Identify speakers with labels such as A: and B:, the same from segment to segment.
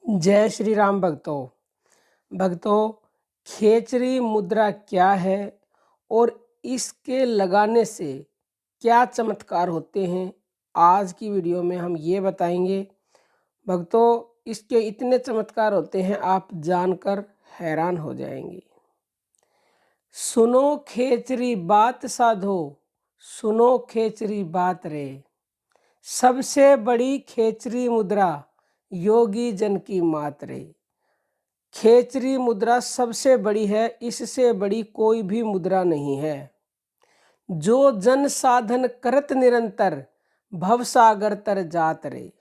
A: जय श्री राम भक्तों खेचरी मुद्रा क्या है और इसके लगाने से क्या चमत्कार होते हैं, आज की वीडियो में हम ये बताएंगे। भक्तों, इसके इतने चमत्कार होते हैं, आप जानकर हैरान हो जाएंगे। सुनो खेचरी बात साधो, सुनो खेचरी बात रे, सबसे बड़ी खेचरी मुद्रा योगी जन की मात रे। खेचरी मुद्रा सबसे बड़ी है, इससे बड़ी कोई भी मुद्रा नहीं है। जो जन साधन करत निरंतर, भवसागर तर जात रे।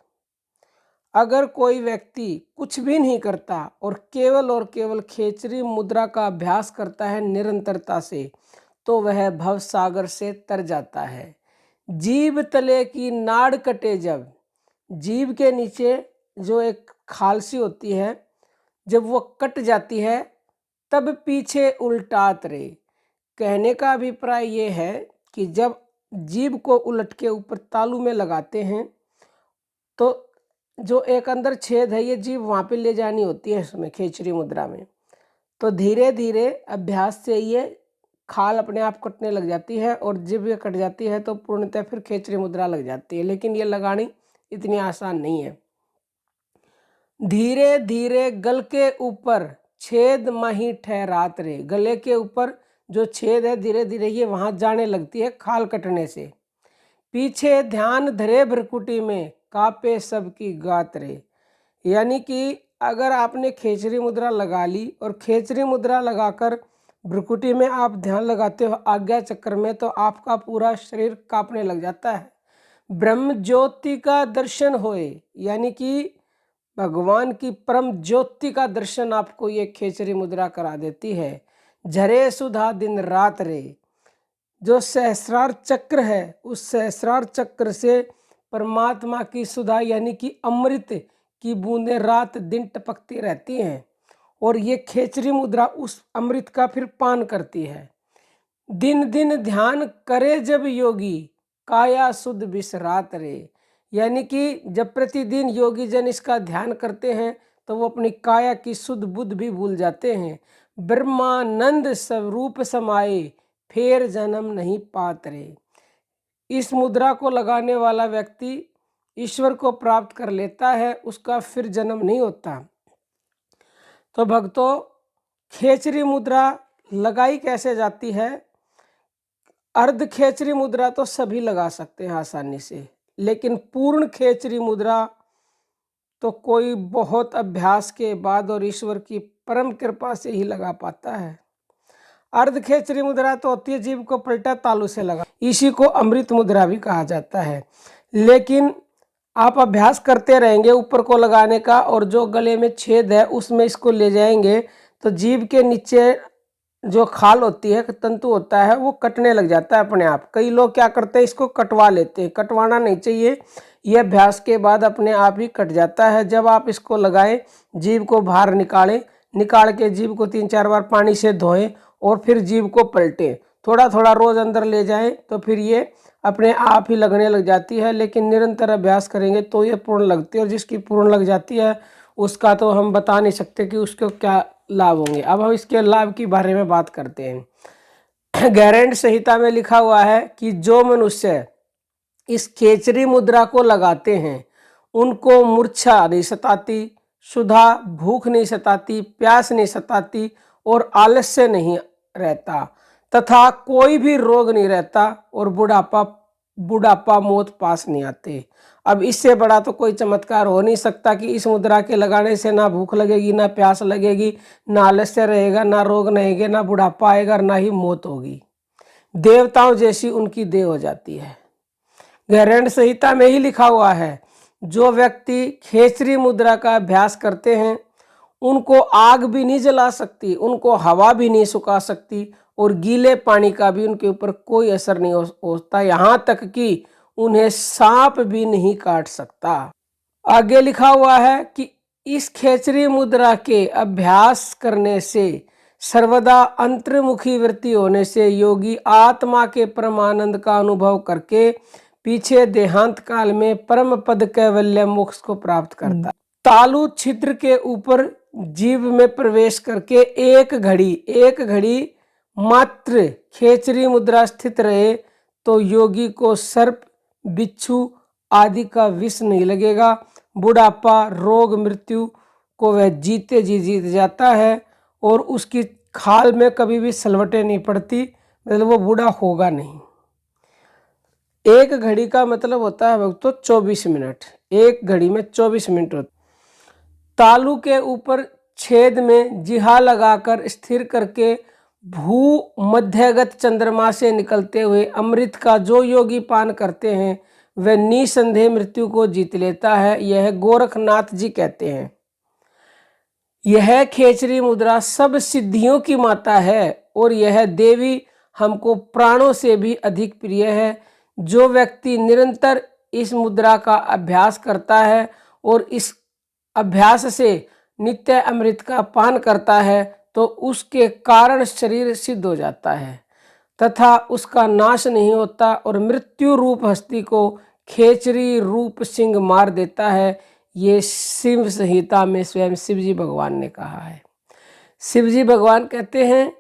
A: अगर कोई व्यक्ति कुछ भी नहीं करता और केवल खेचरी मुद्रा का अभ्यास करता है निरंतरता से, तो वह भवसागर से तर जाता है। जीभ तले की नाड़ कटे जब, जीभ के नीचे जो एक खालसी होती है, जब वो कट जाती है तब पीछे उल्टात रे। कहने का अभिप्राय ये है कि जब जीभ को उलट के ऊपर तालू में लगाते हैं तो जो एक अंदर छेद है, ये जीभ वहाँ पे ले जानी होती है इसमें खेचरी मुद्रा में। तो धीरे धीरे अभ्यास से ये खाल अपने आप कटने लग जाती है और जीभ कट जाती है तो पूर्णतः फिर खेचरी मुद्रा लग जाती है। लेकिन ये लगानी इतनी आसान नहीं है। धीरे धीरे गल के ऊपर छेद मही ठहरात रे। गले के ऊपर जो छेद है धीरे धीरे ये वहां जाने लगती है खाल कटने से। पीछे ध्यान धरे भ्रकुटी में, कापे सबकी गात रे। यानी कि अगर आपने खेचरी मुद्रा लगा ली और खेचरी मुद्रा लगाकर भ्रकुटी में आप ध्यान लगाते हो आज्ञा चक्र में, तो आपका पूरा शरीर कांपने लग जाता है। ब्रह्म ज्योति का दर्शन होए, यानी कि भगवान की परम ज्योति का दर्शन आपको ये खेचरी मुद्रा करा देती है। झरे सुधा दिन रात रे। जो सहस्रार चक्र है, उस सहस्रार चक्र से परमात्मा की सुधा यानी कि अमृत की बूंदें रात दिन टपकती रहती हैं और ये खेचरी मुद्रा उस अमृत का फिर पान करती है। दिन दिन ध्यान करे जब योगी, काया शुद्ध विसरात रे। यानी कि जब प्रतिदिन योगी जन इसका ध्यान करते हैं तो वो अपनी काया की शुद्ध बुद्ध भी भूल जाते हैं। ब्रह्मानंद स्वरूप समाये, फेर जन्म नहीं पात रे। इस मुद्रा को लगाने वाला व्यक्ति ईश्वर को प्राप्त कर लेता है, उसका फिर जन्म नहीं होता। तो भक्तों, खेचरी मुद्रा लगाई कैसे जाती है? अर्ध खेचरी मुद्रा तो सभी लगा सकते हैं आसानी से, लेकिन पूर्ण खेचरी मुद्रा तो कोई बहुत अभ्यास के बाद और ईश्वर की परम कृपा से ही लगा पाता है। अर्ध खेचरी मुद्रा तो होती है जीभ को पलटा तालू से लगा, इसी को अमृत मुद्रा भी कहा जाता है। लेकिन आप अभ्यास करते रहेंगे ऊपर को लगाने का और जो गले में छेद है उसमें इसको ले जाएंगे तो जीभ के नीचे जो खाल होती है, तंतु होता है, वो कटने लग जाता है अपने आप। कई लोग क्या करते हैं, इसको कटवा लेते हैं। कटवाना नहीं चाहिए, यह अभ्यास के बाद अपने आप ही कट जाता है। जब आप इसको लगाएं, जीभ को बाहर निकाल के जीभ को 3-4 बार पानी से धोएं और फिर जीभ को पलटें। थोड़ा थोड़ा रोज अंदर ले जाएं तो फिर ये अपने आप ही लगने लग जाती है। लेकिन निरंतर अभ्यास करेंगे तो ये पूर्ण लगती है, और जिसकी पूर्ण लग जाती है उसका तो हम बता नहीं सकते कि उसको क्या लाभ होंगे। अब हम इसके लाभ के बारे में बात करते हैं। गैरेंट संहिता में लिखा हुआ है कि जो मनुष्य इस खेचरी मुद्रा को लगाते हैं उनको मूर्छा नहीं सताती, क्षुधा भूख नहीं सताती, प्यास नहीं सताती और आलस्य नहीं रहता, तथा कोई भी रोग नहीं रहता और बुढ़ापा मौत पास नहीं आते। अब इससे बड़ा तो कोई चमत्कार हो नहीं सकता कि इस मुद्रा के लगाने से ना भूख लगेगी, ना प्यास लगेगी, ना आलस्य रहेगा, ना रोग रहेंगे, ना बुढ़ापा आएगा, ना ही मौत होगी। देवताओं जैसी उनकी देह हो जाती है। गैरेंट संहिता में ही लिखा हुआ है, जो व्यक्ति खेचरी मुद्रा का अभ्यास करते हैं उनको आग भी नहीं जला सकती, उनको हवा भी नहीं सुखा सकती और गीले पानी का भी उनके ऊपर कोई असर नहीं होता, यहाँ तक कि उन्हें सांप भी नहीं काट सकता। आगे लिखा हुआ है कि इस खेचरी मुद्रा के अभ्यास करने से, सर्वदा अंतर्मुखी वृत्ति होने से योगी आत्मा के परमानंद का अनुभव करके पीछे देहांत काल में परम पद कैवल्य मोक्ष को प्राप्त करता। तालु छिद्र के ऊपर जीभ में प्रवेश करके एक घड़ी मात्र खेचरी मुद्रा स्थित रहे तो योगी को सर्प, बिच्छू आदि का विष नहीं लगेगा। बुढ़ापा, रोग, मृत्यु को वह जीते जी जीत जाता है और उसकी खाल में कभी भी सलवटें नहीं पड़ती, मतलब वो बूढ़ा होगा नहीं। एक घड़ी का मतलब होता है भक्तों 24 मिनट, एक घड़ी में 24 मिनट होता। तालु के ऊपर छेद में जिहा लगाकर स्थिर करके भू मध्यगत चंद्रमा से निकलते हुए अमृत का जो योगी पान करते हैं वह निसंदेह मृत्यु को जीत लेता है, यह गोरखनाथ जी कहते हैं। यह खेचरी मुद्रा सब सिद्धियों की माता है और यह देवी हमको प्राणों से भी अधिक प्रिय है। जो व्यक्ति निरंतर इस मुद्रा का अभ्यास करता है और इस अभ्यास से नित्य अमृत का पान करता है तो उसके कारण शरीर सिद्ध हो जाता है तथा उसका नाश नहीं होता और मृत्यु रूप हस्ती को खेचरी रूप सिंह मार देता है। ये शिव संहिता में स्वयं शिव जी भगवान ने कहा है। शिव जी भगवान कहते हैं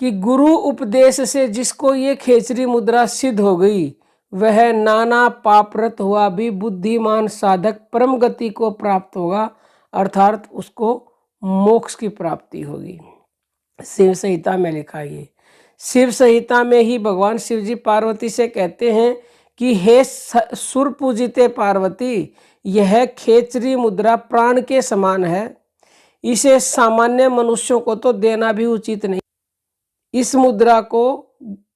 A: कि गुरु उपदेश से जिसको ये खेचरी मुद्रा सिद्ध हो गई वह नाना पापरत हुआ भी बुद्धिमान साधक परम गति को प्राप्त होगा, अर्थात उसको मोक्ष की प्राप्ति होगी। शिव संहिता में लिखा ये। शिव संहिता में ही भगवान शिव जी पार्वती से कहते हैं कि हे सुर पूजिते पार्वती, यह खेचरी मुद्रा प्राण के समान है, इसे सामान्य मनुष्यों को तो देना भी उचित नहीं। इस मुद्रा को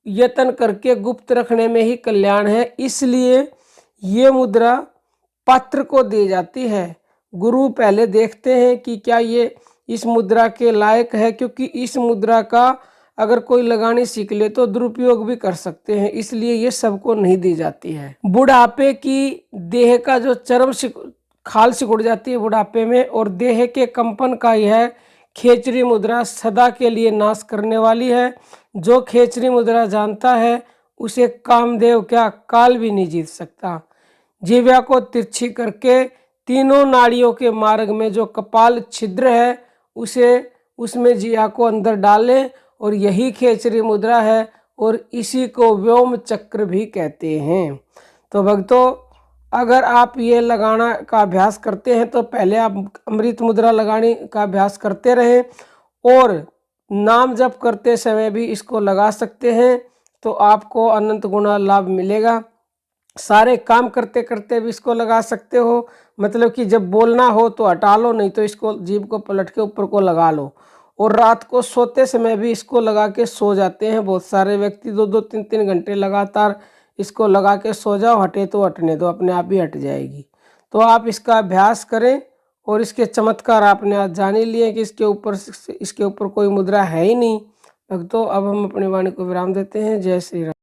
A: यत्न करके गुप्त रखने में ही कल्याण है, इसलिए ये मुद्रा पात्र को दी जाती है। गुरु पहले देखते हैं कि क्या ये इस मुद्रा के लायक है, क्योंकि इस मुद्रा का अगर कोई लगानी सीख ले तो दुरुपयोग भी कर सकते हैं, इसलिए ये सबको नहीं दी जाती है। बुढ़ापे की देह का जो चर्म खाल सिकुड़ जाती है बुढ़ापे में और देह के कंपन का यह खेचरी मुद्रा सदा के लिए नाश करने वाली है। जो खेचरी मुद्रा जानता है उसे कामदेव क्या काल भी नहीं जीत सकता। जीव्या को तिरछी करके तीनों नाड़ियों के मार्ग में जो कपाल छिद्र है उसमें जिया को अंदर डालें और यही खेचरी मुद्रा है और इसी को व्योम चक्र भी कहते हैं। तो भक्तों, अगर आप ये लगाना का अभ्यास करते हैं तो पहले आप अमृत मुद्रा लगाने का अभ्यास करते रहें और नाम जप करते समय भी इसको लगा सकते हैं तो आपको अनंत गुना लाभ मिलेगा। सारे काम करते करते भी इसको लगा सकते हो, मतलब कि जब बोलना हो तो हटा लो, नहीं तो इसको जीभ को पलट के ऊपर को लगा लो। और रात को सोते समय भी इसको लगा के सो जाते हैं बहुत सारे व्यक्ति, 2-2, 3-3 घंटे लगातार इसको लगा के सो जाओ, हटे तो हटने दो, अपने आप ही हट जाएगी। तो आप इसका अभ्यास करें और इसके चमत्कार आपने आज जान ही लिए कि इसके ऊपर कोई मुद्रा है ही नहीं। तो अब हम अपनी वाणी को विराम देते हैं। जय श्री राम।